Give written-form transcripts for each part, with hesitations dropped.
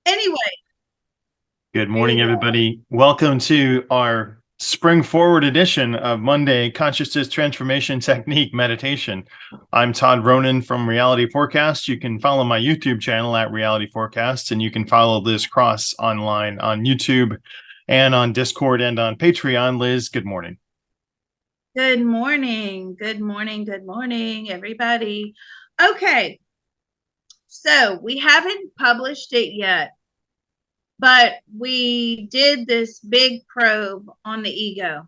Anyway, Good there morning, you go. everybody. Welcome to our spring forward edition of Monday Consciousness Transformation Technique Meditation. I'm Todd Ronan from Reality Forecast. You can follow my YouTube channel at Reality Forecast, and you can follow Liz Cross online on YouTube and on Discord and on Patreon. Liz, good morning. Good morning. Good morning. Good morning, everybody. Okay, so we haven't published it yet, but we did this big probe on the ego.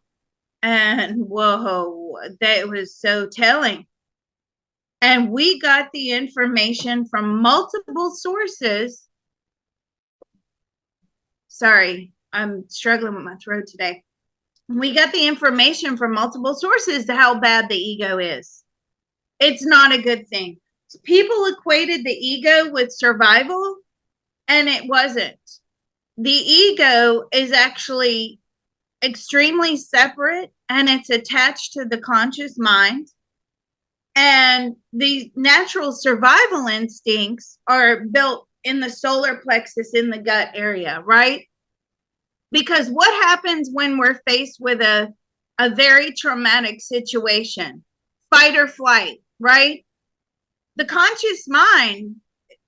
And whoa, that was so telling. And we got the information from multiple sources. Sorry, I'm struggling with my throat today. We got the information from multiple sources to how bad the ego is. It's not a good thing. People equated the ego with survival, and it wasn't. The ego is actually extremely separate, and it's attached to the conscious mind. And the natural survival instincts are built in the solar plexus in the gut area, right? Because what happens when we're faced with a very traumatic situation? Fight or flight, right? The conscious mind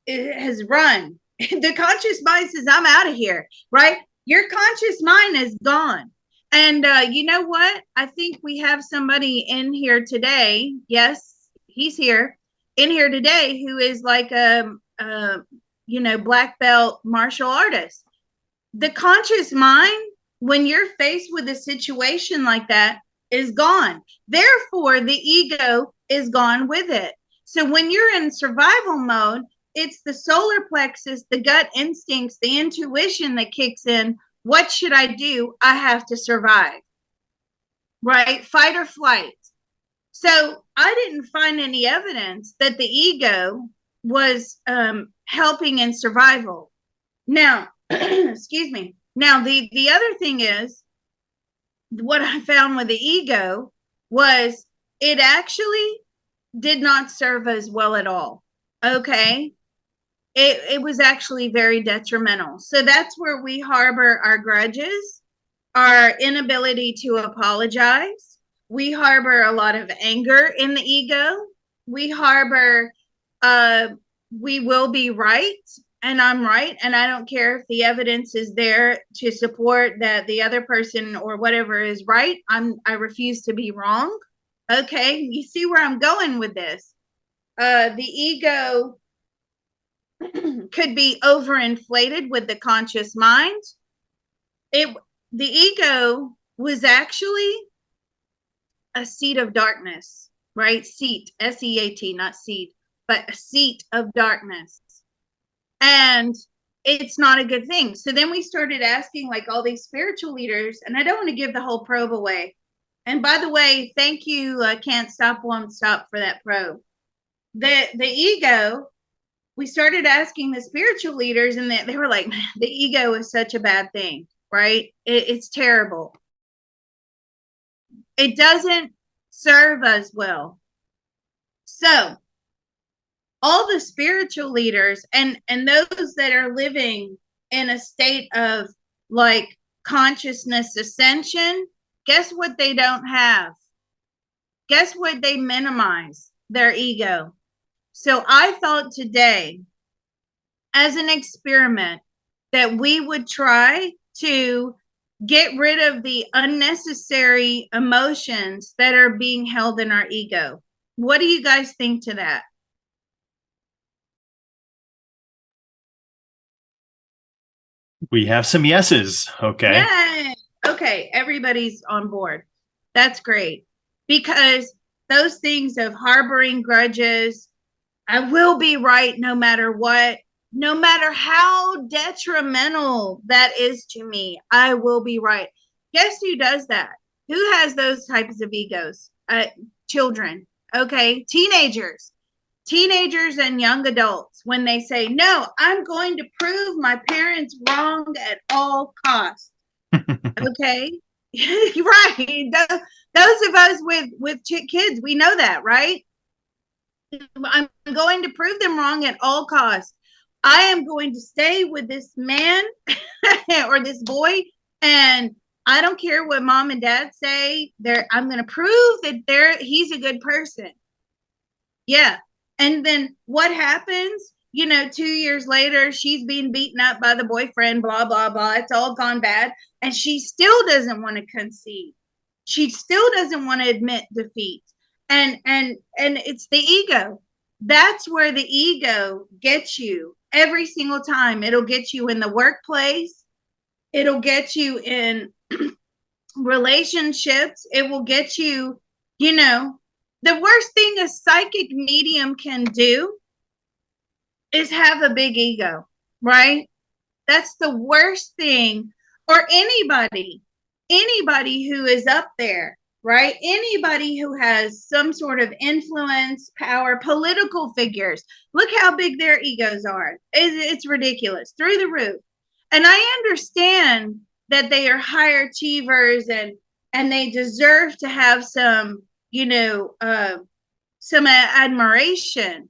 has run. The conscious mind says, I'm out of here, right? Your conscious mind is gone. And you know what? I think we have somebody in here today. Yes, he's here in here today who is like a black belt martial artist. The conscious mind, when you're faced with a situation like that, is gone. Therefore, the ego is gone with it. So when you're in survival mode, it's the solar plexus, the gut instincts, the intuition that kicks in. What should I do? I have to survive, right? Fight or flight. So I didn't find any evidence that the ego was helping in survival. Now, excuse me. Now, the other thing is, what I found with the ego was it actually did not serve as well at all. Okay. It was actually very detrimental. So that's where we harbor our grudges, our inability to apologize. We harbor a lot of anger in the ego. We harbor, we will be right, and I'm right, and I don't care if the evidence is there to support that the other person or whatever is right. I refuse to be wrong. Okay, you see where I'm going with this. The ego could be overinflated with the conscious mind. The ego was actually a seat of darkness, right? Seat, S-E-A-T, not seed, but a seat of darkness. And it's not a good thing. So then we started asking like all these spiritual leaders, and I don't want to give the whole probe away. And by the way, thank you, Can't Stop, Won't Stop, for that probe. The ego, we started asking the spiritual leaders, and they were like, man, the ego is such a bad thing, right? It's terrible. It doesn't serve us well. So all the spiritual leaders and those that are living in a state of like consciousness ascension, guess what they don't have? Guess what they minimize? Their ego. So I thought today, as an experiment, that we would try to get rid of the unnecessary emotions that are being held in our ego. What do you guys think to that? We have some yeses. Okay. Yay! Okay, everybody's on board. That's great. Because those things of harboring grudges, I will be right no matter what, no matter how detrimental that is to me, I will be right. Guess who does that? Who has those types of egos? Children. Okay. Teenagers and young adults, when they say, no, I'm going to prove my parents wrong at all costs. Okay. Right. Those of us with kids, we know that, right? I'm going to prove them wrong at all costs. I am going to stay with this man or this boy, and I don't care what mom and dad say. I'm going to prove that he's a good person. Yeah. And then what happens? 2 years later, she's being beaten up by the boyfriend, blah, blah, blah. It's all gone bad. And she still doesn't want to concede. She still doesn't want to admit defeat. And it's the ego. That's where the ego gets you every single time. It'll get you in the workplace. It'll get you in relationships. It will get you, the worst thing a psychic medium can do is have a big ego, right? That's the worst thing. Or anybody who is up there, right? Anybody who has some sort of influence, power, political figures. Look how big their egos are. It's ridiculous, through the roof. And I understand that they are high achievers and they deserve to have some, some admiration.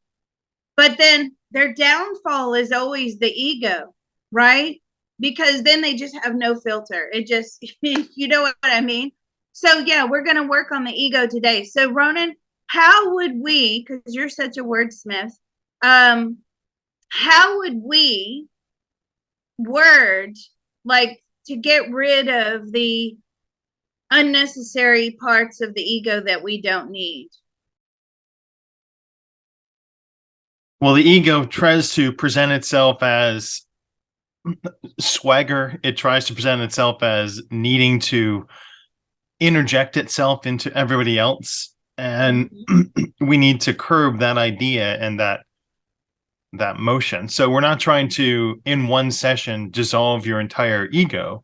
But then their downfall is always the ego, right? Because then they just have no filter. It just, you know what I mean? So, yeah, we're going to work on the ego today. So, Ronan, how would we, because you're such a wordsmith, how would we word, like, to get rid of the unnecessary parts of the ego that we don't need? Well, the ego tries to present itself as swagger. It tries to present itself as needing to interject itself into everybody else. And we need to curb that idea and that motion. So we're not trying to, in one session, dissolve your entire ego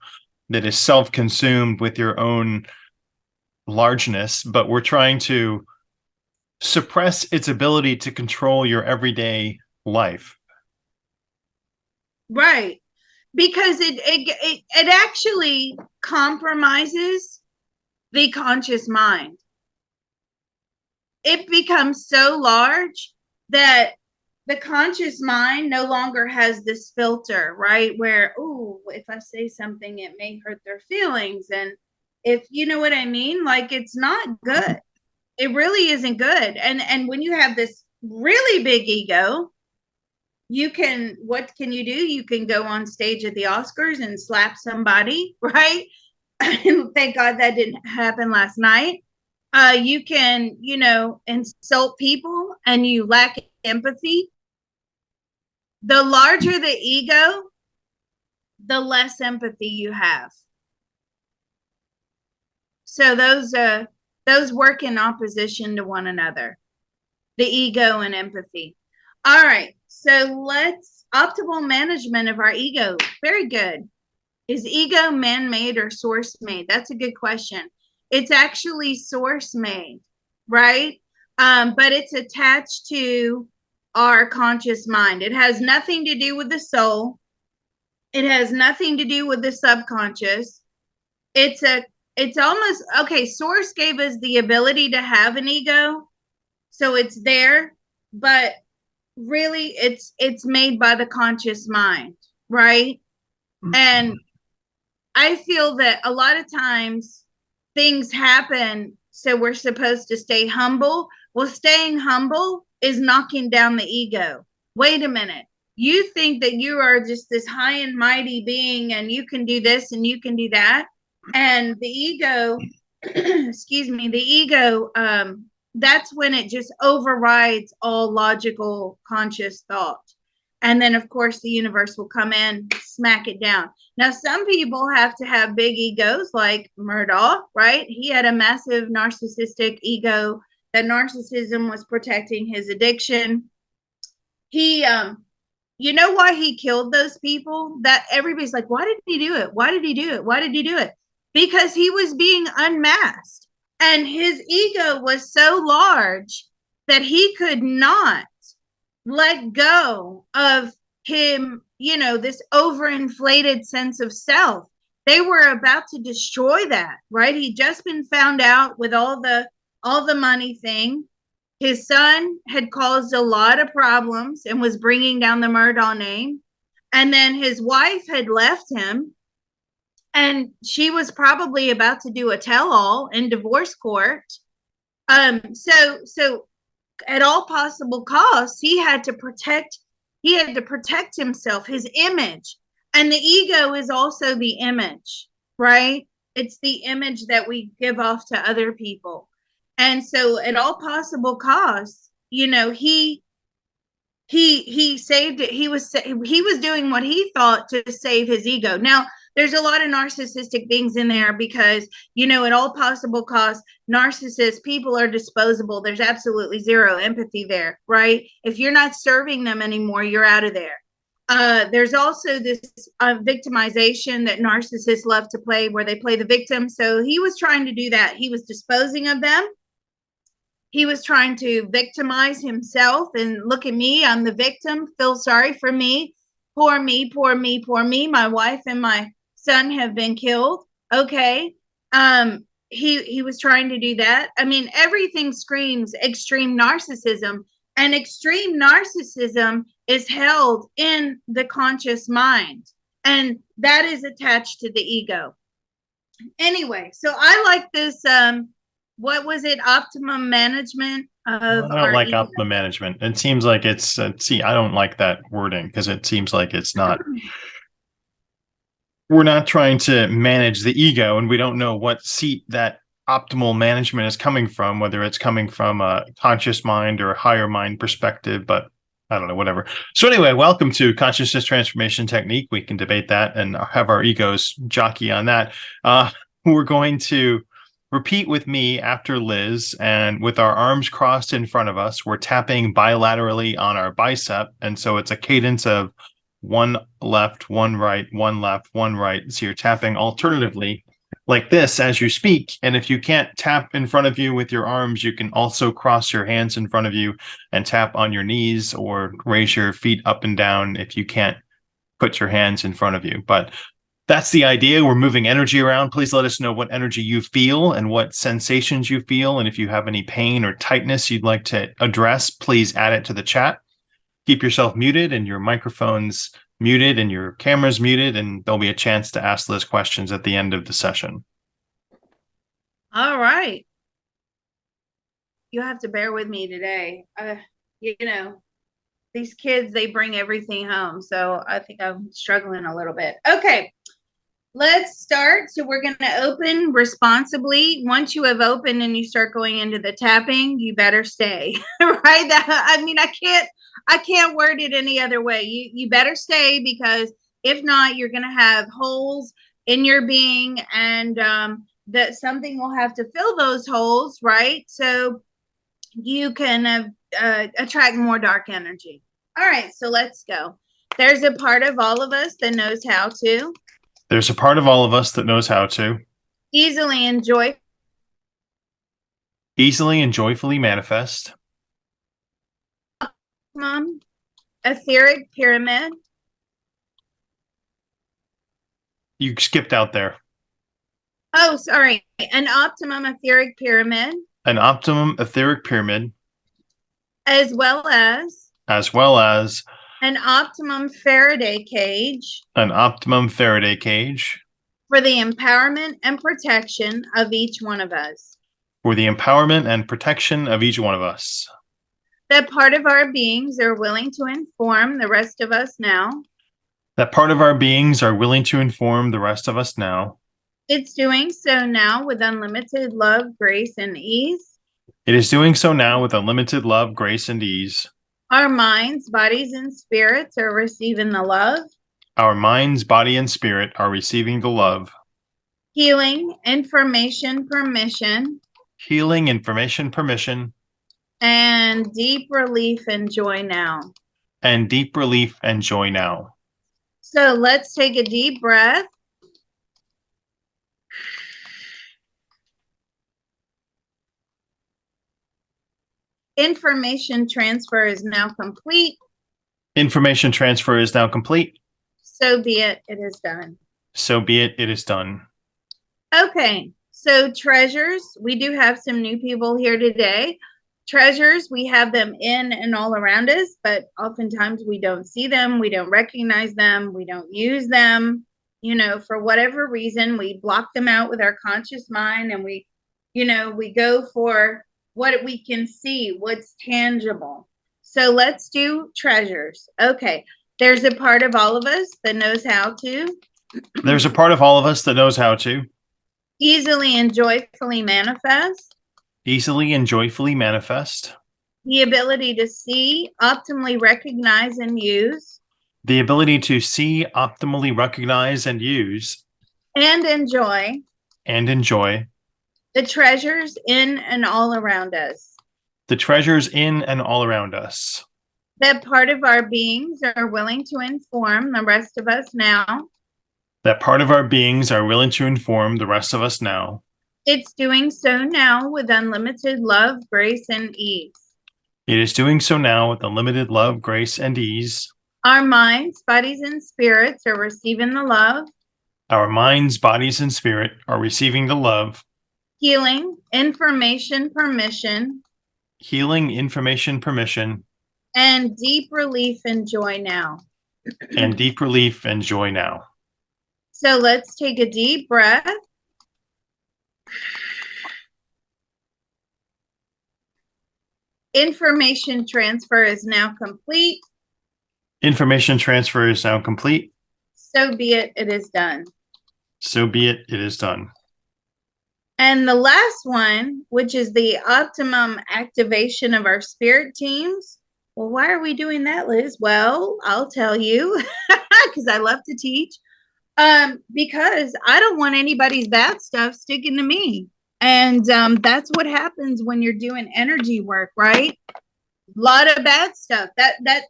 that is self-consumed with your own largeness, but we're trying to suppress its ability to control your everyday life. Right. Because it actually compromises the conscious mind. It becomes so large that the conscious mind no longer has this filter, right? Where, oh, if I say something, it may hurt their feelings. And if you know what I mean, like, it's not good. It really isn't good. And when you have this really big ego, what can you do? You can go on stage at the Oscars and slap somebody, right? Thank God that didn't happen last night. You can, insult people and you lack empathy. The larger the ego, the less empathy you have. So those work in opposition to one another, the ego and empathy. All right. So let's optimal management of our ego. Very good. Is ego man-made or source-made? That's a good question. It's actually source-made, right? But it's attached to our conscious mind. It has nothing to do with the soul. It has nothing to do with the subconscious. It's almost, okay, source gave us the ability to have an ego. So it's there, but really it's made by the conscious mind, right? And I feel that a lot of times things happen, so we're supposed to stay humble. Well, staying humble is knocking down the ego. Wait a minute. You think that you are just this high and mighty being and you can do this and you can do that. And the ego, excuse me, the ego, that's when it just overrides all logical, conscious thought. And then, of course, the universe will come in, smack it down. Now, some people have to have big egos like Murdoch, right? He had a massive narcissistic ego. That narcissism was protecting his addiction. He, you know why he killed those people? That everybody's like, why did he do it? Why did he do it? Why did he do it? Because he was being unmasked. And his ego was so large that he could not let go of him, this overinflated sense of self. They were about to destroy that, right? He'd just been found out with all the money thing. His son had caused a lot of problems and was bringing down the Murdaugh name. And then his wife had left him, and she was probably about to do a tell-all in divorce court. So at all possible costs, he had to protect himself, his image. And the ego is also the image, right? It's the image that we give off to other people. And so at all possible costs, he saved it. He was doing what he thought to save his ego. Now, there's a lot of narcissistic things in there because, at all possible costs, narcissists, people are disposable. There's absolutely zero empathy there, right? If you're not serving them anymore, you're out of there. There's also this victimization that narcissists love to play, where they play the victim. So he was trying to do that. He was disposing of them. He was trying to victimize himself and look at me, I'm the victim, feel sorry for me, poor me, poor me, poor me. My wife and my son have been killed. Okay. He was trying to do that. I mean, everything screams extreme narcissism, and extreme narcissism is held in the conscious mind, and that is attached to the ego. Anyway, so I like this what was it, optimum management of I don't our like ego. optimum management. It seems like it's, I don't like that wording because it seems like it's not, we're not trying to manage the ego, and we don't know what seat that optimal management is coming from, whether it's coming from a conscious mind or a higher mind perspective, but I don't know, whatever. So anyway, welcome to Consciousness Transformation Technique. We can debate that and have our egos jockey on that. We're going to repeat with me after Liz, and with our arms crossed in front of us, we're tapping bilaterally on our bicep. And so it's a cadence of one left, one right, one left, one right. So you're tapping alternatively like this as you speak. And if you can't tap in front of you with your arms, you can also cross your hands in front of you and tap on your knees, or raise your feet up and down if you can't put your hands in front of you. But that's the idea. We're moving energy around. Please let us know what energy you feel and what sensations you feel. And if you have any pain or tightness you'd like to address, please add it to the chat. Keep yourself muted and your microphones muted and your cameras muted, and there'll be a chance to ask Liz questions at the end of the session. All right. You have to bear with me today. These kids, they bring everything home. So I think I'm struggling a little bit. Okay. Let's start. So we're going to open responsibly. Once you have opened and you start going into the tapping, you better stay, right? I can't word it any other way. You better stay, because if not, you're going to have holes in your being, and that something will have to fill those holes, right? So you can attract more dark energy. All right, so let's go. There's a part of all of us that knows how to. There's a part of all of us that knows how to easily and joyfully manifest etheric pyramid. You skipped out there. Oh, sorry. An optimum etheric pyramid. An optimum etheric pyramid. As well as an optimum Faraday cage. An optimum Faraday cage. For the empowerment and protection of each one of us. For the empowerment and protection of each one of us. That part of our beings are willing to inform the rest of us now. That part of our beings are willing to inform the rest of us now. It's doing so now with unlimited love, grace, and ease. It is doing so now with unlimited love, grace, and ease. Our minds, bodies, and spirits are receiving the love. Our minds, body, and spirit are receiving the love. Healing, information, permission. Healing, information, permission. And deep relief and joy now. And deep relief and joy now. So let's take a deep breath. Information transfer is now complete. Information transfer is now complete. So be it. It is done. So be it. It is done. Okay. So treasures, we do have some new people here today. Treasures, we have them in and all around us, but oftentimes we don't see them. We don't recognize them. We don't use them. For whatever reason, we block them out with our conscious mind, and we go for what we can see, what's tangible. So let's do treasures. Okay. There's a part of all of us that knows how to There's a part of all of us that knows how to easily and joyfully manifest, easily and joyfully manifest, the ability to see, optimally recognize, and use, the ability to see, optimally recognize, and use, and enjoy the treasures in and all around us. the treasures in and all around us. That part of our beings are willing to inform the rest of us now. That part of our beings are willing to inform the rest of us now. It's doing so now with unlimited love, grace, and ease. It is doing so now with unlimited love, grace, and ease. Our minds, bodies, and spirits are receiving the love. Our minds, bodies, and spirit are receiving the love. Healing, information, permission. Healing, information, permission. And deep relief and joy now. And deep relief and joy now. So let's take a deep breath. Information transfer is now complete. Information transfer is now complete. So be it. It is done. So be it. It is done. And the last one, which is the optimum activation of our spirit teams. Well, why are we doing that, Liz? Well, I'll tell you, because I love to teach. Because I don't want anybody's bad stuff sticking to me. And that's what happens when you're doing energy work, right? A lot of bad stuff. That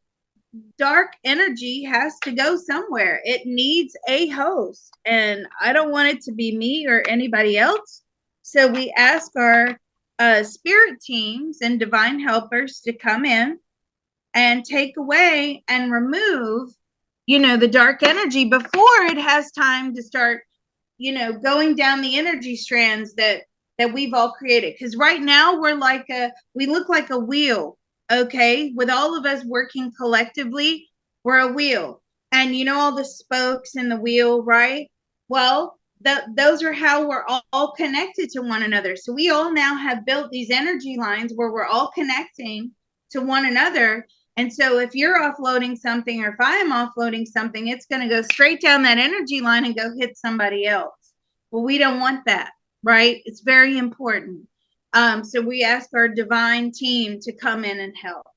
dark energy has to go somewhere. It needs a host. And I don't want it to be me or anybody else. So we ask our spirit teams and divine helpers to come in and take away and remove the dark energy before it has time to start, going down the energy strands that we've all created. Because right now we look like a wheel, okay? With all of us working collectively, we're a wheel. And all the spokes in the wheel, right? Well, those are how we're all connected to one another. So we all now have built these energy lines where we're all connecting to one another. And so if you're offloading something, or if I am offloading something, it's going to go straight down that energy line and go hit somebody else. Well, we don't want that, right? It's very important. So we ask our divine team to come in and help.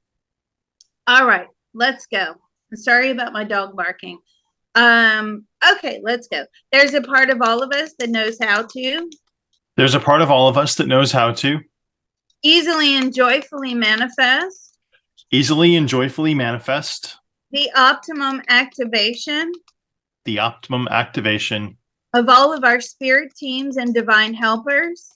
All right, let's go. I'm sorry about my dog barking. Okay, let's go. There's a part of all of us that knows how to. There's a part of all of us that knows how to easily and joyfully manifest. Easily and joyfully manifest. The optimum activation. The optimum activation. Of all of our spirit teams and divine helpers.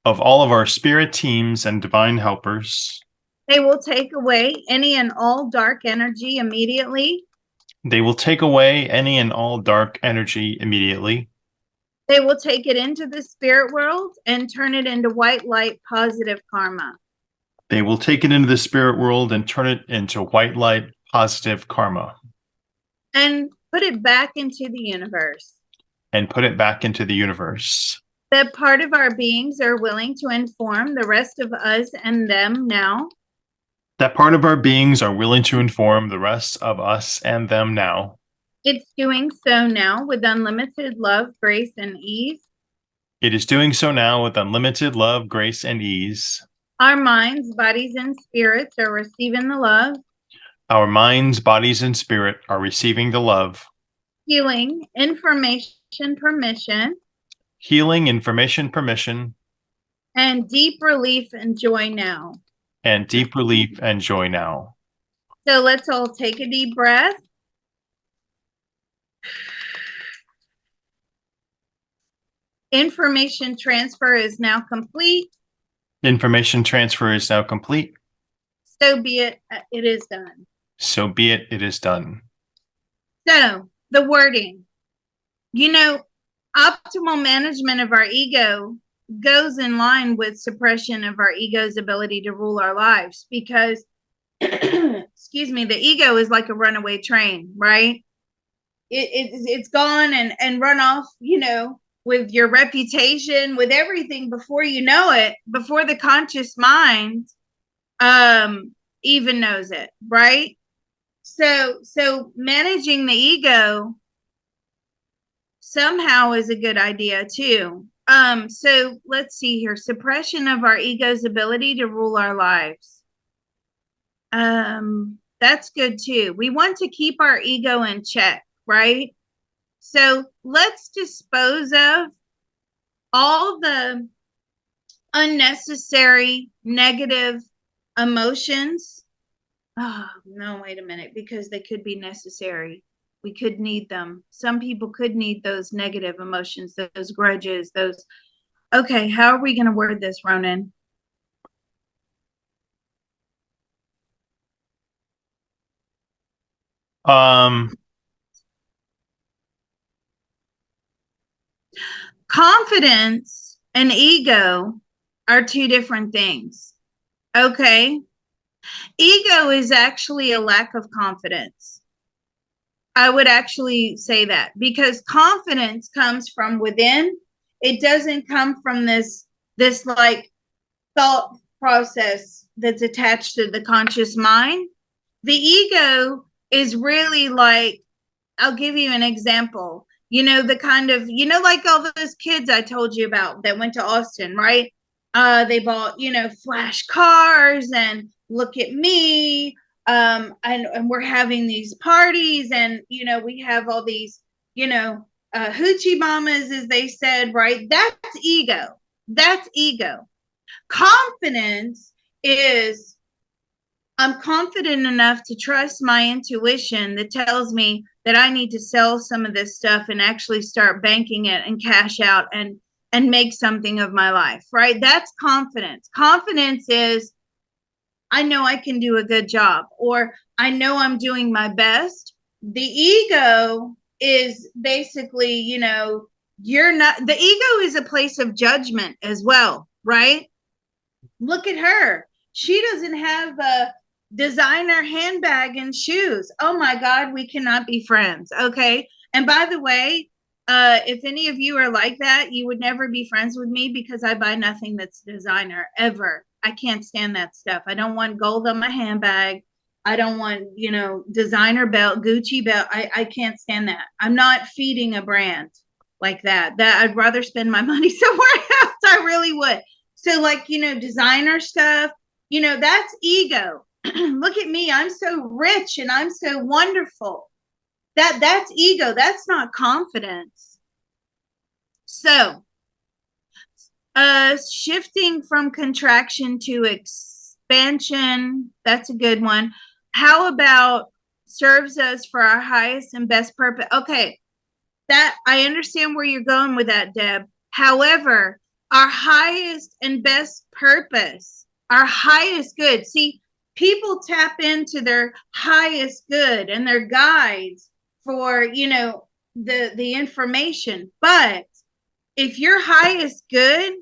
Of all of our spirit teams and divine helpers. They will take away any and all dark energy immediately. They will take away any and all dark energy immediately. They will take it into the spirit world and turn it into white light positive karma. They will take it into the spirit world and turn it into white light positive karma. And put it back into the universe. And put it back into the universe. That part of our beings are willing to inform the rest of us and them now. That part of our beings are willing to inform the rest of us and them now. It's doing so now with unlimited love, grace, and ease. It is doing so now with unlimited love, grace, and ease. Our minds, bodies, and spirits are receiving the love. Our minds, bodies, and spirit are receiving the love. Healing, information, permission. Healing, information, permission. And deep relief and joy now. And deep relief and joy now. So let's all take a deep breath. Information transfer is now complete. Information transfer is now complete. So be it. It is done. So be it. It is done. So the wording, optimal management of our ego goes in line with suppression of our ego's ability to rule our lives because, excuse me, the ego is like a runaway train, right? It's gone and run off, with your reputation, with everything before you know it, before the conscious mind even knows it, right? So managing the ego somehow is a good idea too. So let's see here. Suppression of our ego's ability to rule our lives. That's good too. We want to keep our ego in check, right? So let's dispose of all the unnecessary negative emotions. Oh, no, wait a minute, because they could be necessary. We could need them. Some people could need those negative emotions, those grudges, those. Okay, how are we going to word this, Ronan? Confidence and ego are two different things. Okay. Ego is actually a lack of confidence. I would actually say that because confidence comes from within. It doesn't come from this like thought process that's attached to the conscious mind. The ego is really like, I'll give you an example. The kind of, like all those kids I told you about that went to Austin, right? They bought, flash cars and look at me. And we're having these parties and, we have all these, hoochie mamas, as they said, right? That's ego. That's ego. Confidence is I'm confident enough to trust my intuition that tells me that I need to sell some of this stuff and actually start banking it and cash out and make something of my life, right? That's confidence. Confidence is I know I can do a good job or I know I'm doing my best. The ego is basically, you're not, the ego is a place of judgment as well, right? Look at her. She doesn't have a designer handbag and shoes. Oh my God, we cannot be friends. Okay. And by the way, if any of you are like that, you would never be friends with me because I buy nothing that's designer ever. I can't stand that stuff. I don't want gold on my handbag. I don't want, designer belt, Gucci belt. I can't stand that. I'm not feeding a brand like that. I'd rather spend my money somewhere else. I really would. So like, designer stuff, that's ego. Look at me. I'm so rich and I'm so wonderful. That's ego. That's not confidence. So, shifting from contraction to expansion, that's a good one. How about serves us for our highest and best purpose? Okay, that I understand where you're going with that, Deb. However, our highest and best purpose, our highest good. See, people tap into their highest good and their guides for, the information. But if your highest good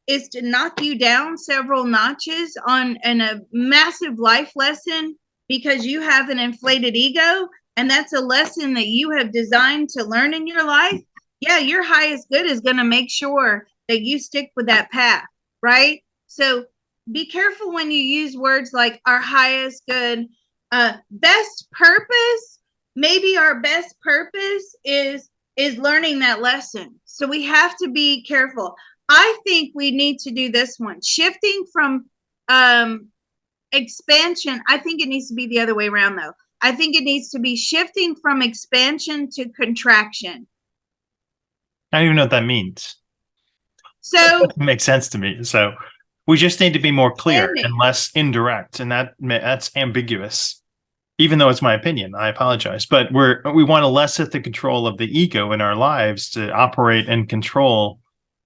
is to knock you down several notches on a massive life lesson because you have an inflated ego, and that's a lesson that you have designed to learn in your life, yeah, your highest good is going to make sure that you stick with that path, right? So be careful when you use words like our highest good. Best purpose, maybe our best purpose is learning that lesson. So we have to be careful. I think we need to do this one. Shifting from expansion, I think it needs to be the other way around though. I think it needs to be shifting from expansion to contraction. I don't even know what that means. So It makes sense to me. So we just need to be more clear and less indirect, and that's ambiguous. Even though it's my opinion, I apologize. But we want to lessen the control of the ego in our lives to operate and control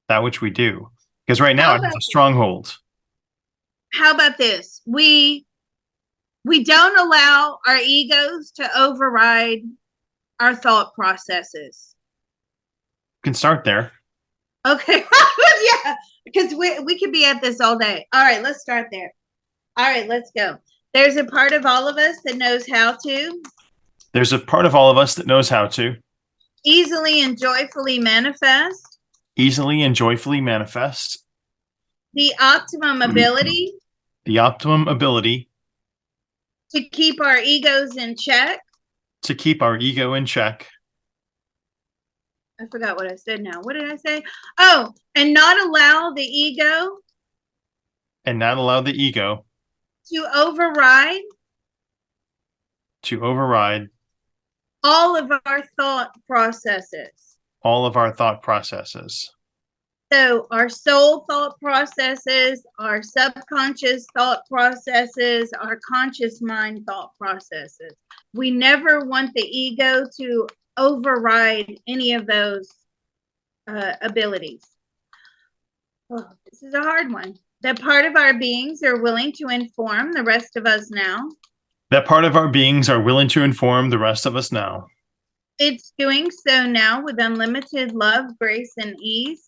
that which we do. Because right now it has a stronghold. How about this? We We don't allow our egos to override our thought processes. Can start there. Okay. Yeah, because we could be at this all day. All right, let's start there. All right, let's go. There's a part of all of us that knows how to There's a part of all of us that knows how to easily and joyfully manifest easily and joyfully manifest the optimum ability the optimum ability to keep our egos in check. to keep our ego in check. I forgot what I said now. What did I say? Oh, and not allow the ego And not allow the ego to override to override all of our thought processes. all of our thought processes. So, our soul thought processes, our subconscious thought processes, our conscious mind thought processes. We never want the ego to override any of those abilities. Oh, this is a hard one. That part of our beings are willing to inform the rest of us now. That part of our beings are willing to inform the rest of us now. It's doing so now with unlimited love, grace, and ease.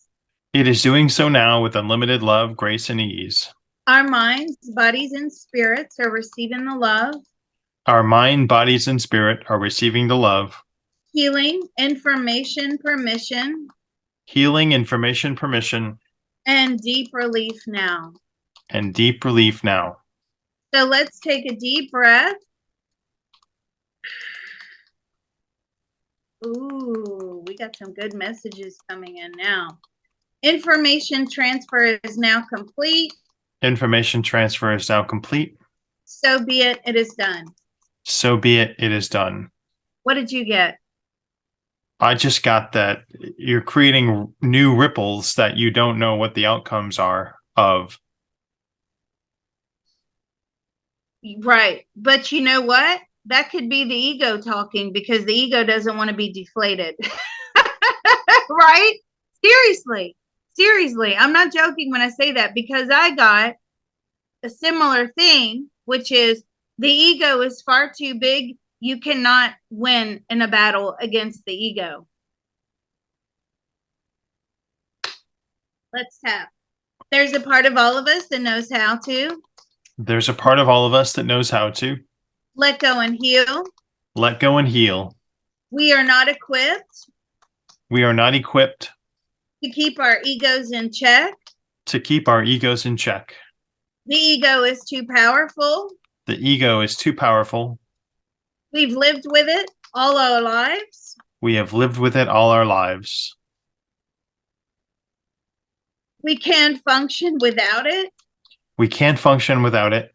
It is doing so now with unlimited love, grace, and ease. Our minds, bodies, and spirits are receiving the love, Our mind, bodies, and spirit are receiving the love, healing, information, permission, healing, information, permission, and deep relief now. and deep relief now. So let's take a deep breath. Ooh, we got some good messages coming in now. Information transfer is now complete. Information transfer is now complete. So be it, it is done. So be it, it is done. What did you get? I just got that you're creating new ripples that you don't know what the outcomes are of. Right. But you know what? That could be the ego talking because the ego doesn't want to be deflated. Right? Seriously. Seriously. I'm not joking when I say that because I got a similar thing, which is the ego is far too big. You cannot win in a battle against the ego. Let's tap. There's a part of all of us that knows how to There's a part of all of us that knows how to let go and heal. let go and heal. We are not equipped We are not equipped to keep our egos in check. to keep our egos in check. The ego is too powerful. The ego is too powerful. We've lived with it all our lives. We have lived with it all our lives. We can't function without it. We can't function without it.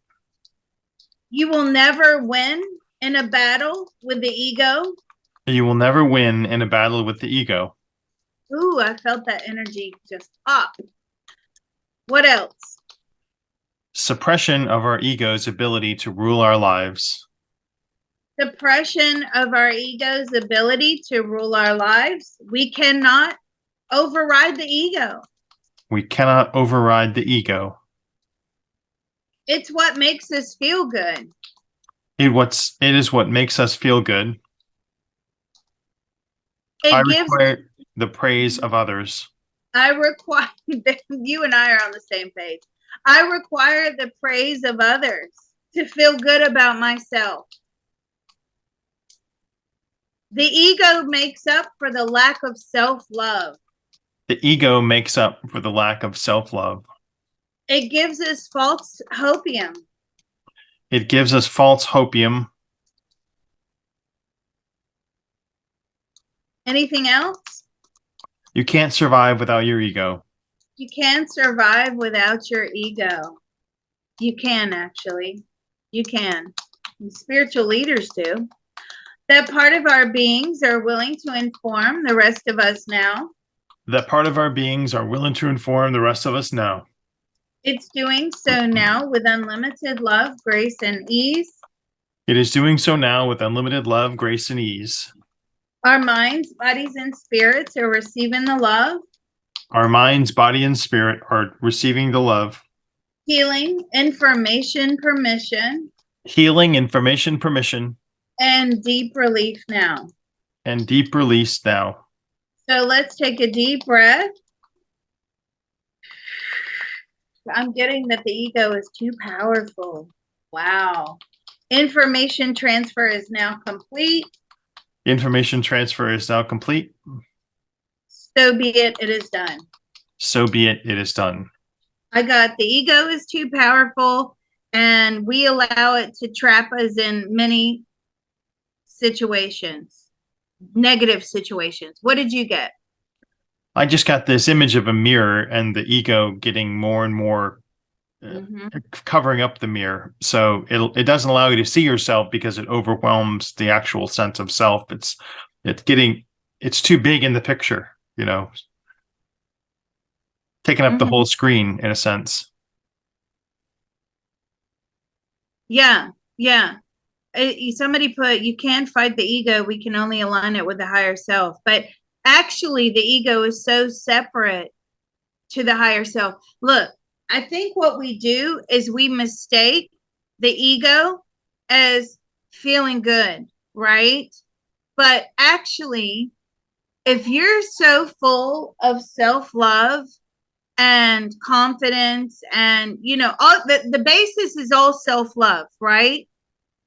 You will never win in a battle with the ego. You will never win in a battle with the ego. Ooh, I felt that energy just pop. What else? Suppression of our ego's ability to rule our lives. Suppression of our ego's ability to rule our lives. We cannot override the ego. We cannot override the ego. It's what makes us feel good. It is what makes us feel good. I require the praise of others. I require, you and I are on the same page. I require the praise of others to feel good about myself. The ego makes up for the lack of self-love. The ego makes up for the lack of self-love. It gives us false hopium. It gives us false hopium. Anything else? You can't survive without your ego. You can't survive without your ego. You can, actually. You can. And spiritual leaders do. That part of our beings are willing to inform the rest of us now. That part of our beings are willing to inform the rest of us now. It's doing so now with unlimited love, grace, and ease. It is doing so now with unlimited love, grace, and ease. Our minds, bodies, and spirits are receiving the love. Our minds, body, and spirit are receiving the love. Healing, information, permission, healing, information, permission, and deep relief now. and deep release now. So let's take a deep breath. I'm getting that the ego is too powerful. Wow. Information transfer is now complete. Information transfer is now complete. So be it, it is done. So be it, it is done. I got the ego is too powerful, and we allow it to trap us in many situations, negative situations. What did you get? I just got this image of a mirror and the ego getting more and more covering up the mirror. So it doesn't allow you to see yourself because it overwhelms the actual sense of self. It's too big in the picture, taking up the whole screen in a sense. Yeah. Somebody put, you can't fight the ego. We can only align it with the higher self. But actually, the ego is so separate to the higher self. Look, I think what we do is we mistake the ego as feeling good, right? But actually, if you're so full of self-love and confidence and all the basis is all self-love, right?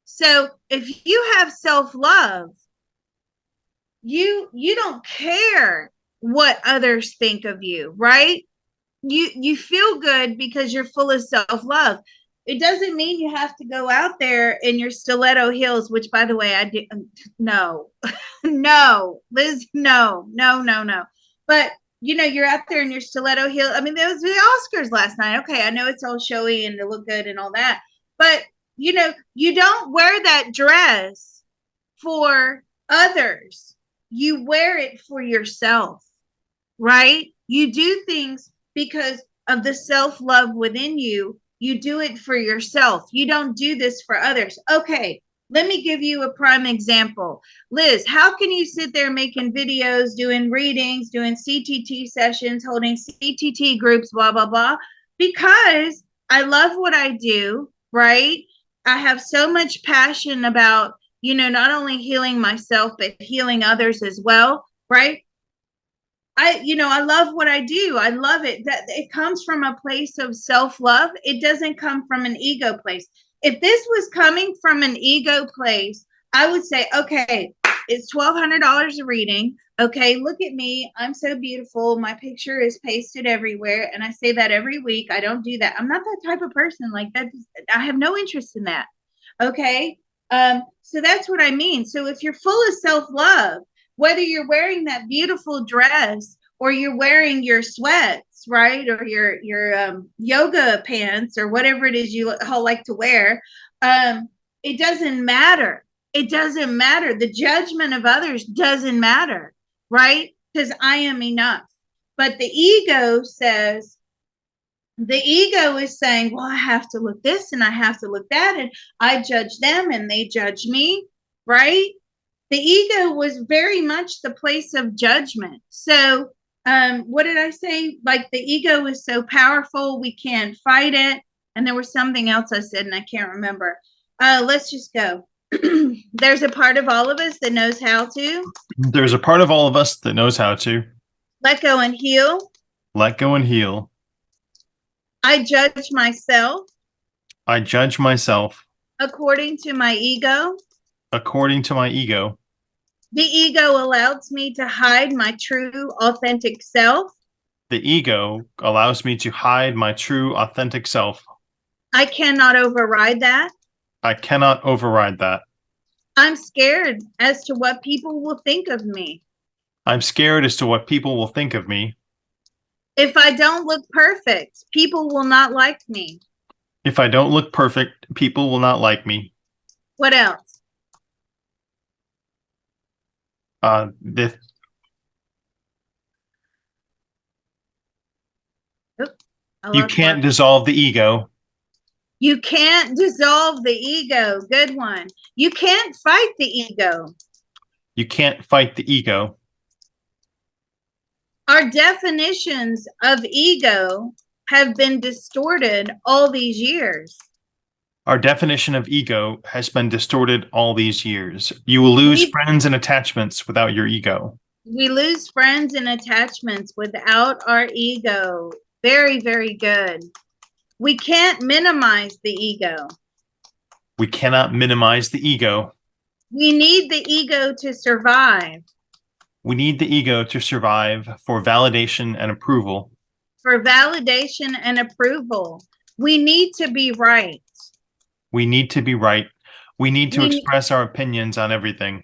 So if you have self-love, you don't care what others think of you, right? You feel good because you're full of self-love. It doesn't mean you have to go out there in your stiletto heels, which by the way, I did no. No, Liz, no. But you're out there in your stiletto heel. I mean, there was the Oscars last night. Okay, I know it's all showy and to look good and all that, but you don't wear that dress for others. You wear it for yourself, right? You do things because of the self-love within you. You do it for yourself. You don't do this for others. Okay, let me give you a prime example. Liz, how can you sit there making videos, doing readings, doing CTT sessions, holding CTT groups, blah, blah, blah? Because I love what I do, right? I have so much passion about, not only healing myself, but healing others as well, right? I love what I do. I love it. That it comes from a place of self-love. It doesn't come from an ego place. If this was coming from an ego place, I would say, okay, it's $1,200 a reading. Okay, look at me. I'm so beautiful. My picture is pasted everywhere. And I say that every week. I don't do that. I'm not that type of person like that. I have no interest in that. Okay. So that's what I mean. So if you're full of self-love, whether you're wearing that beautiful dress or you're wearing your sweats, right, or your yoga pants or whatever it is you all like to wear, it doesn't matter. It doesn't matter. The judgment of others doesn't matter, right? Because I am enough. But the ego is saying, well, I have to look this and I have to look that, and I judge them and they judge me, right? The ego was very much the place of judgment. So what did I say? Like the ego is so powerful, we can't fight it. And there was something else I said and I can't remember. Let's just go. There's a part of all of us that knows how to. There's a part of all of us that knows how to. Let go and heal. Let go and heal. I judge myself. I judge myself. According to my ego. According to my ego. The ego allows me to hide my true, authentic self. The ego allows me to hide my true, authentic self. I cannot override that. I cannot override that. I'm scared as to what people will think of me. I'm scared as to what people will think of me. If I don't look perfect, people will not like me. If I don't look perfect, people will not like me. What else? You can't dissolve the ego. You can't dissolve the ego. Good one. You can't fight the ego. You can't fight the ego. Our definitions of ego have been distorted all these years. Our definition of ego has been distorted all these years. You will lose friends and attachments without your ego. We lose friends and attachments without our ego. Very, very good. We can't minimize the ego. We cannot minimize the ego. We need the ego to survive. We need the ego to survive for validation and approval. For validation and approval. We need to be right. We need to be right. We need to express our opinions on everything.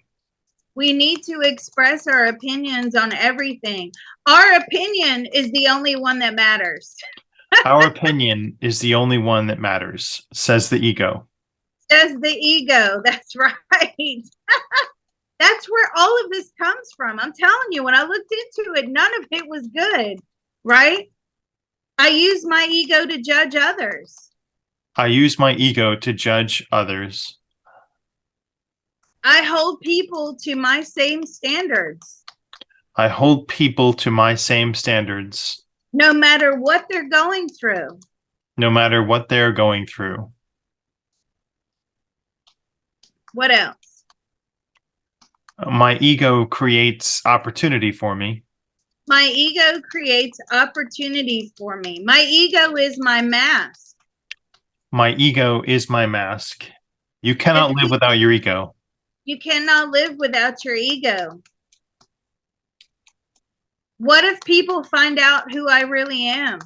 We need to express our opinions on everything. Our opinion is the only one that matters. Our opinion is the only one that matters, says the ego. Says the ego. That's right. That's where all of this comes from. I'm telling you, when I looked into it, none of it was good, right? I use my ego to judge others. I use my ego to judge others. I hold people to my same standards. I hold people to my same standards. No matter what they're going through. No matter what they're going through. What else? My ego creates opportunity for me. My ego creates opportunity for me. My ego is my mask. My ego is my mask. You cannot live without your ego. You cannot live without your ego. What if people find out who I really am?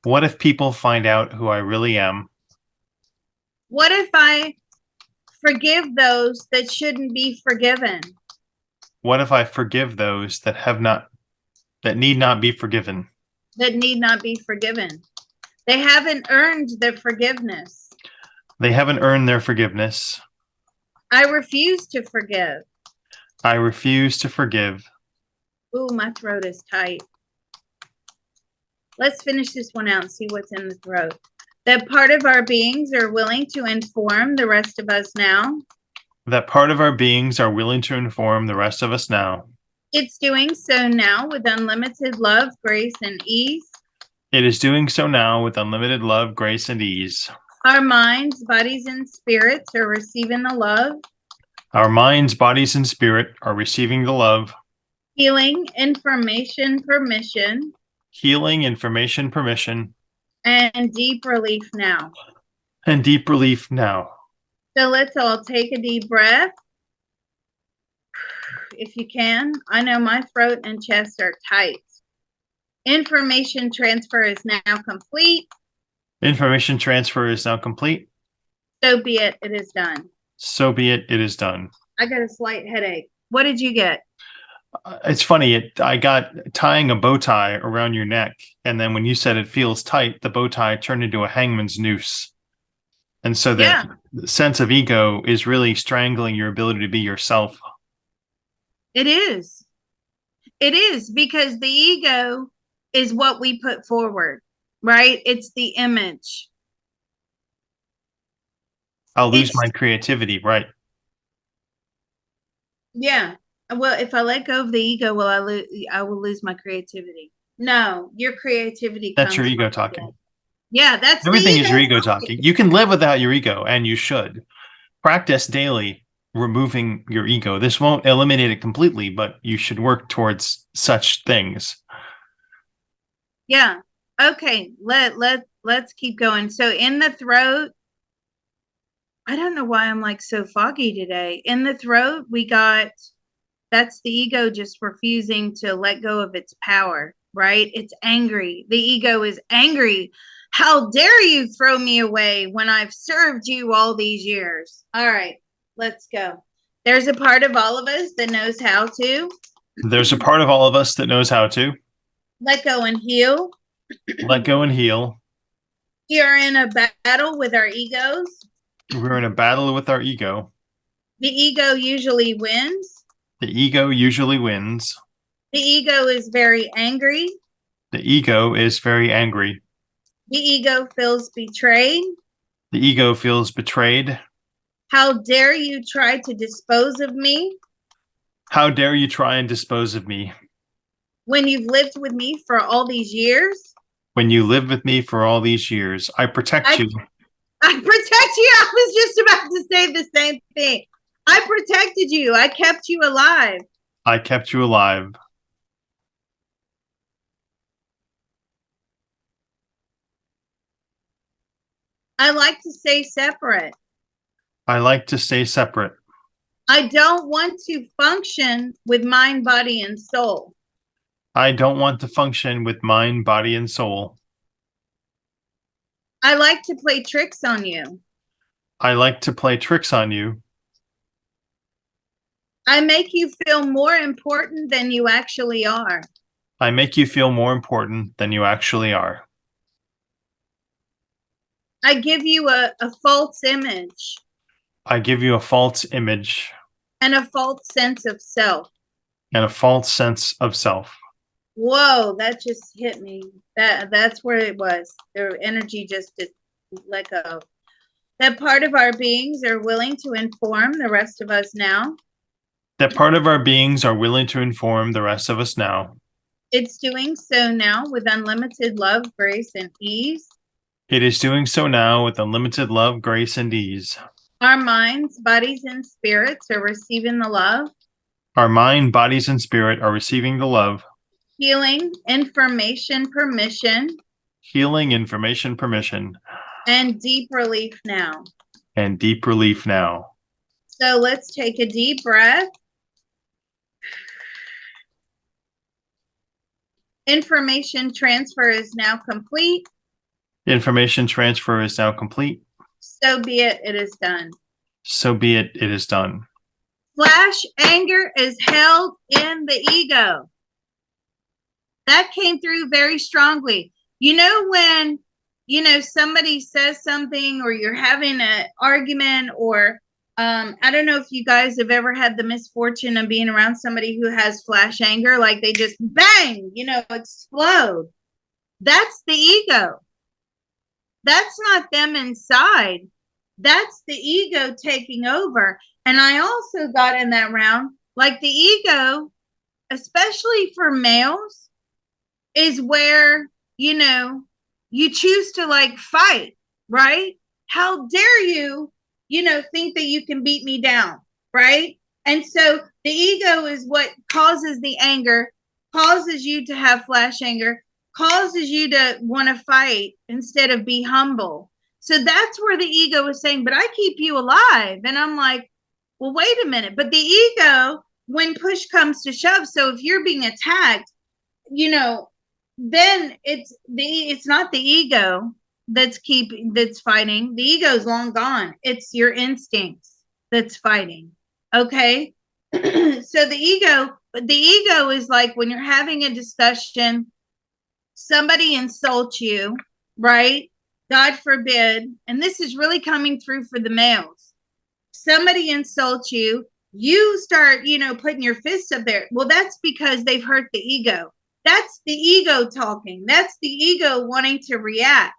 What if people find out who I really am? What if I forgive those that shouldn't be forgiven? What if I forgive those that need not be forgiven? That need not be forgiven. They haven't earned their forgiveness. They haven't earned their forgiveness. I refuse to forgive. I refuse to forgive. Ooh, my throat is tight. Let's finish this one out and see what's in the throat. That part of our beings are willing to inform the rest of us now. That part of our beings are willing to inform the rest of us now. It's doing so now with unlimited love, grace, and ease. It is doing so now with unlimited love, grace, and ease. Our minds, bodies, and spirits are receiving the love. Our minds, bodies, and spirit are receiving the love. Healing, information, permission. Healing, information, permission. And deep relief now. And deep relief now. So let's all take a deep breath. If you can. I know my throat and chest are tight. Information transfer is now complete. Information transfer is now complete. So be it. It is done. So be it. It is done. I got a slight headache. What did you get? It's funny. I got tying a bow tie around your neck. And then when you said it feels tight, the bow tie turned into a hangman's noose. And so the sense of ego is really strangling your ability to be yourself. It is. It is, because the ego is what we put forward, right? It's the image. I'll lose my creativity, right? Yeah. Well, if I let go of the ego, I will lose my creativity. No, your creativity. That's your ego talking. Yeah, that's everything is your ego talking. You can live without your ego, and you should. Practice daily removing your ego. This won't eliminate it completely, but you should work towards such things. Yeah. Okay. Let's keep going. So in the throat, I don't know why I'm like so foggy today. In the throat, we got, that's the ego just refusing to let go of its power, right? It's angry. The ego is angry. How dare you throw me away when I've served you all these years? All right, let's go. There's a part of all of us that knows how to. There's a part of all of us that knows how to. Let go and heal. Let go and heal. We are in a battle with our egos. We're in a battle with our ego. The ego usually wins. The ego usually wins. The ego is very angry. The ego is very angry. The ego feels betrayed. The ego feels betrayed. How dare you try to dispose of me? How dare you try and dispose of me? When you've lived with me for all these years? When you lived with me for all these years, I protect you. I protect you. I was just about to say the same thing. I protected you. I kept you alive. I kept you alive. I like to stay separate. I like to stay separate. I don't want to function with mind, body, and soul. I don't want to function with mind, body, and soul. I like to play tricks on you. I like to play tricks on you. I make you feel more important than you actually are. I make you feel more important than you actually are. I give you a false image. I give you a false image. And a false sense of self. And a false sense of self. Whoa, that just hit me. That's where it was. Their energy just let go. That part of our beings are willing to inform the rest of us now. That part of our beings are willing to inform the rest of us now. It's doing so now with unlimited love, grace, and ease. It is doing so now with unlimited love, grace, and ease. Our minds, bodies, and spirits are receiving the love. Our mind, bodies, and spirit are receiving the love. Healing, information, permission. Healing, information, permission. And deep relief now. And deep relief now. So let's take a deep breath. Information transfer is now complete. Information transfer is now complete. So be it, it is done. So be it, it is done. Flash anger is held in the ego. That came through very strongly. You know, when, somebody says something or you're having an argument or I don't know if you guys have ever had the misfortune of being around somebody who has flash anger, like they just bang, explode. That's the ego. That's not them inside. That's the ego taking over. And I also got in that round, like the ego, especially for males, is where, you choose to like fight, right? How dare you, think that you can beat me down, right? And so the ego is what causes the anger, causes you to have flash anger, causes you to want to fight instead of be humble. So that's where the ego is saying, but I keep you alive. And I'm like, well, wait a minute. But the ego, when push comes to shove, so if you're being attacked, then it's not the ego that's fighting. The ego is long gone. It's your instincts that's fighting. Okay. So the ego is like when you're having a discussion, somebody insults you, right? God forbid. And this is really coming through for the males. Somebody insults you, you start, putting your fists up there. Well, that's because they've hurt the ego. That's the ego talking. That's the ego wanting to react,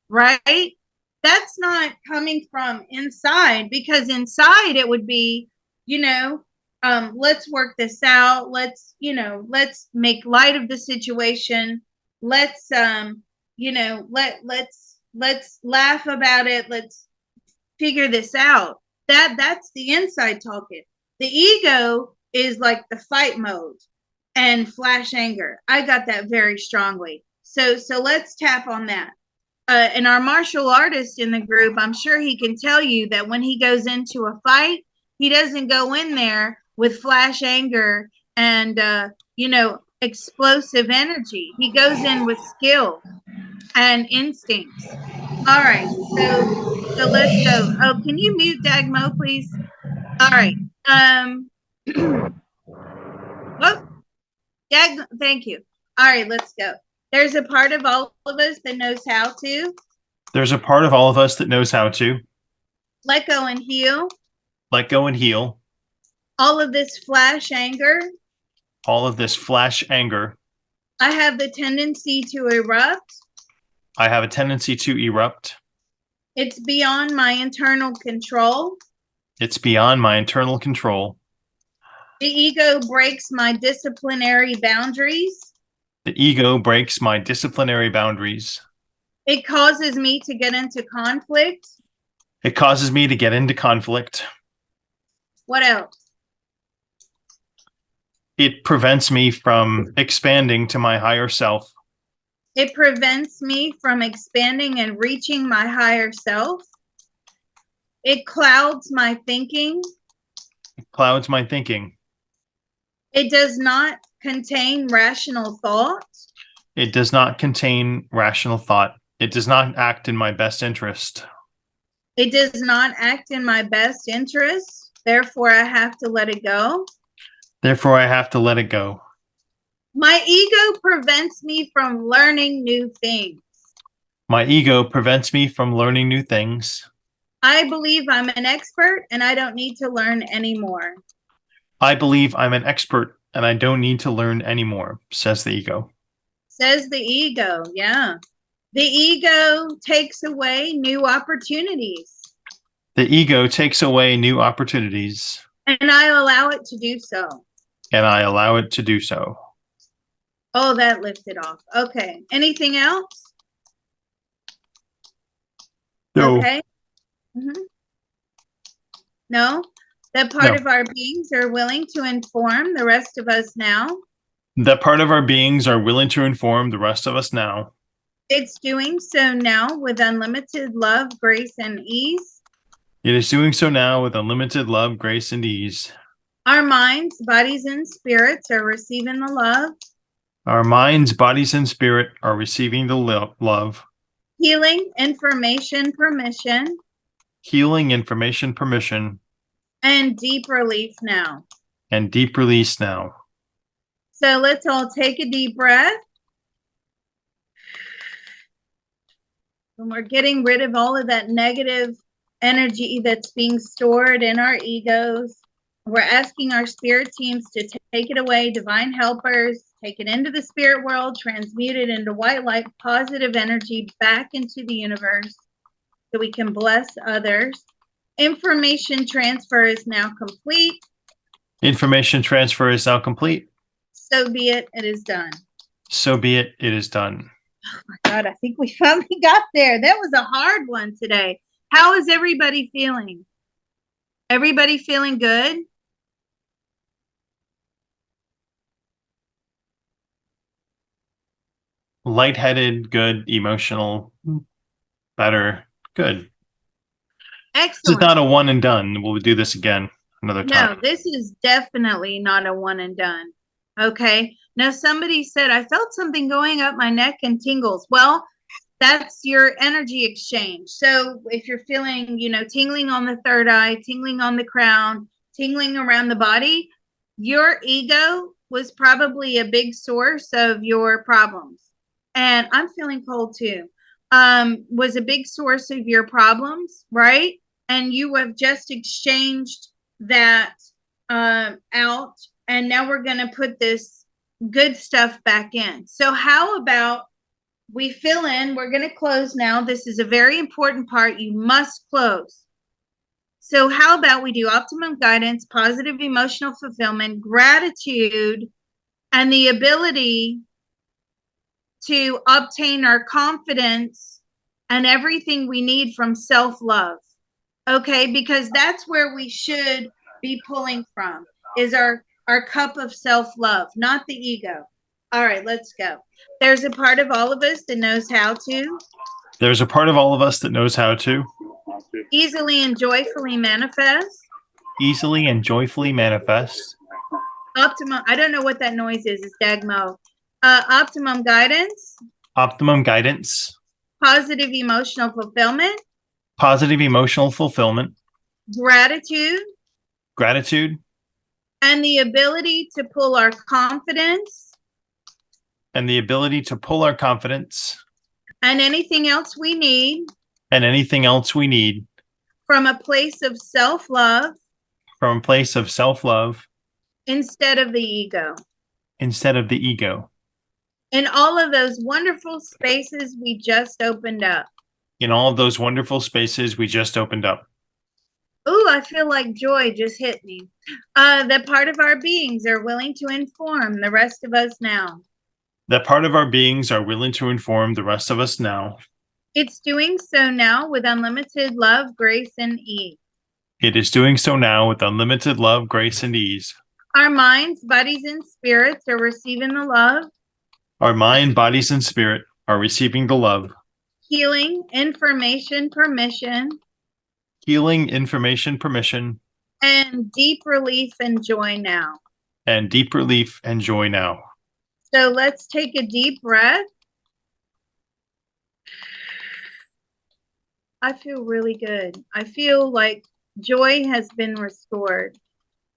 right? That's not coming from inside, because inside it would be, let's work this out. Let's make light of the situation. Let's, let's laugh about it. Let's figure this out. That's the inside talking. The ego is like the fight mode and flash anger. I got that very strongly. So let's tap on that. And our martial artist in the group, I'm sure he can tell you that when he goes into a fight, he doesn't go in there with flash anger and, explosive energy. He goes in with skill and instincts. All right. So let's go. Oh, can you mute Dagmo, please? All right. Well, thank you. All right, let's go. There's a part of all of us that knows how to. There's a part of all of us that knows how to. Let go and heal. Let go and heal. All of this flash anger. All of this flash anger. I have the tendency to erupt. I have a tendency to erupt. It's beyond my internal control. It's beyond my internal control. The ego breaks my disciplinary boundaries. The ego breaks my disciplinary boundaries. It causes me to get into conflict. It causes me to get into conflict. What else? It prevents me from expanding to my higher self. It prevents me from expanding and reaching my higher self. It clouds my thinking. It clouds my thinking. It does not contain rational thought. It does not contain rational thought. It does not act in my best interest. It does not act in my best interest. Therefore, I have to let it go. Therefore, I have to let it go. My ego prevents me from learning new things. My ego prevents me from learning new things. I believe I'm an expert and I don't need to learn anymore. I believe I'm an expert and I don't need to learn anymore, says the ego. Says the ego, yeah. The ego takes away new opportunities. The ego takes away new opportunities. And I allow it to do so. And I allow it to do so. Oh, that lifted off. Okay. Anything else? No. Okay. No? That part of our beings are willing to inform the rest of us now. That part of our beings are willing to inform the rest of us now. It's doing so now with unlimited love, grace, and ease. It is doing so now with unlimited love, grace, and ease. Our minds, bodies, and spirits are receiving the love. Our minds, bodies, and spirit are receiving the love. Healing, information, permission. Healing, information, permission. And deep relief now. And deep release now. So let's all take a deep breath. And we're getting rid of all of that negative energy that's being stored in our egos. We're asking our spirit teams to take it away, divine helpers, take it into the spirit world, transmute it into white light, positive energy back into the universe so we can bless others. Information transfer is now complete. Information transfer is now complete. So be it, it is done. So be it, it is done. Oh my God, I think we finally got there. That was a hard one today. How is everybody feeling? Everybody feeling good? Lightheaded, good, emotional, better, good. Excellent. This is not a one and done. We'll do this again another time. No, this is definitely not a one and done. Okay. Now, somebody said, I felt something going up my neck and tingles. Well, that's your energy exchange. So if you're feeling, tingling on the third eye, tingling on the crown, tingling around the body, your ego was probably a big source of your problems. And I'm feeling cold too. Was a big source of your problems, right? And you have just exchanged that out. And now we're going to put this good stuff back in. So how about we fill in? We're going to close now. This is a very important part. You must close. So how about we do optimum guidance, positive emotional fulfillment, gratitude, and the ability to obtain our confidence and everything we need from self-love. Okay, because that's where we should be pulling from, is our cup of self-love, not the ego. All right, let's go. There's a part of all of us that knows how to. There's a part of all of us that knows how to. Easily and joyfully manifest. Easily and joyfully manifest. Optimum, I don't know what that noise is. It's Dagmo. Optimum guidance. Optimum guidance. Positive emotional fulfillment. Positive emotional fulfillment. Gratitude. Gratitude. And the ability to pull our confidence. And the ability to pull our confidence. And anything else we need. And anything else we need. From a place of self-love. From a place of self-love. Instead of the ego. Instead of the ego. In all of those wonderful spaces we just opened up. In all of those wonderful spaces we just opened up. Ooh, I feel like joy just hit me. That part of our beings are willing to inform the rest of us now. That part of our beings are willing to inform the rest of us now. It's doing so now with unlimited love, grace, and ease. It is doing so now with unlimited love, grace, and ease. Our minds, bodies, and spirits are receiving the love, Our mind, bodies, and spirit are receiving the love, healing, information, permission, healing, information, permission, and deep relief and joy now. and deep relief and joy now. So let's take a deep breath. I feel really good. I feel like joy has been restored.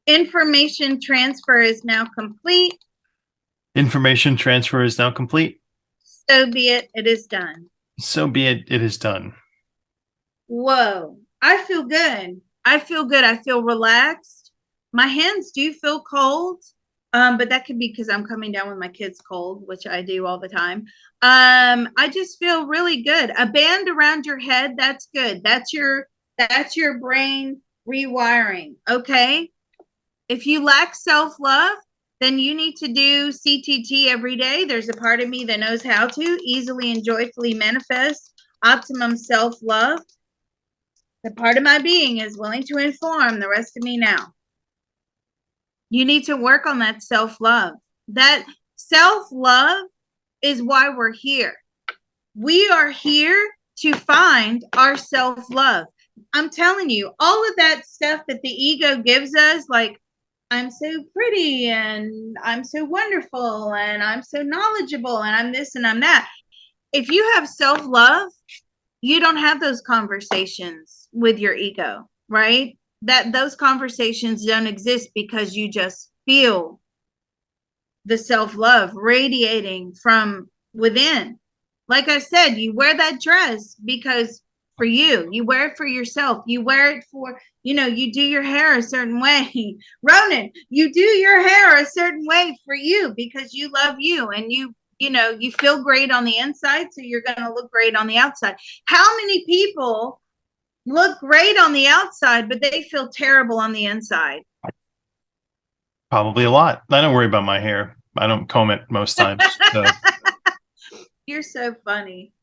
Information transfer is now complete. Information transfer is now complete. So be it. It is done. So be it. It is done. Whoa. I feel good. I feel good. I feel relaxed. My hands do feel cold. But that could be because I'm coming down with my kids cold, which I do all the time. I just feel really good. A band around your head, that's good. That's your brain rewiring. Okay. If you lack self-love, then you need to do CTT every day. There's a part of me that knows how to easily and joyfully manifest optimum self-love. The part of my being is willing to inform the rest of me now. You need to work on that self-love. That self-love is why we're here. We are here to find our self-love. I'm telling you, all of that stuff that the ego gives us, like, I'm so pretty and I'm so wonderful and I'm so knowledgeable and I'm this and I'm that. If you have self-love, you don't have those conversations with your ego, right? That those conversations don't exist because you just feel the self-love radiating from within. Like I said, you wear that dress because for you wear it for yourself. You wear it for, you do your hair a certain way. Ronan, you do your hair a certain way for you because you love you and you feel great on the inside, so you're going to look great on the outside. How many people look great on the outside, but they feel terrible on the inside? Probably a lot. I don't worry about my hair. I don't comb it most times. So. You're so funny.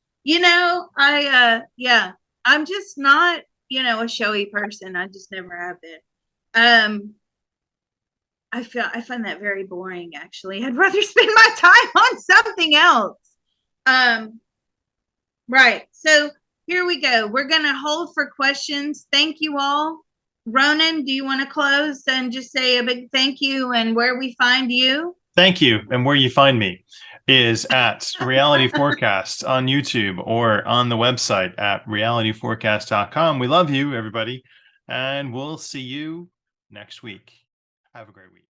I'm just not, a showy person. I just never have been. I find that very boring, actually. I'd rather spend my time on something else. Right. So here we go. We're going to hold for questions. Thank you all. Ronan, do you want to close and just say a big thank you and where we find you? Thank you. And where you find me is at Reality Forecast on YouTube or on the website at realityforecast.com. We love you, everybody. And we'll see you next week. Have a great week.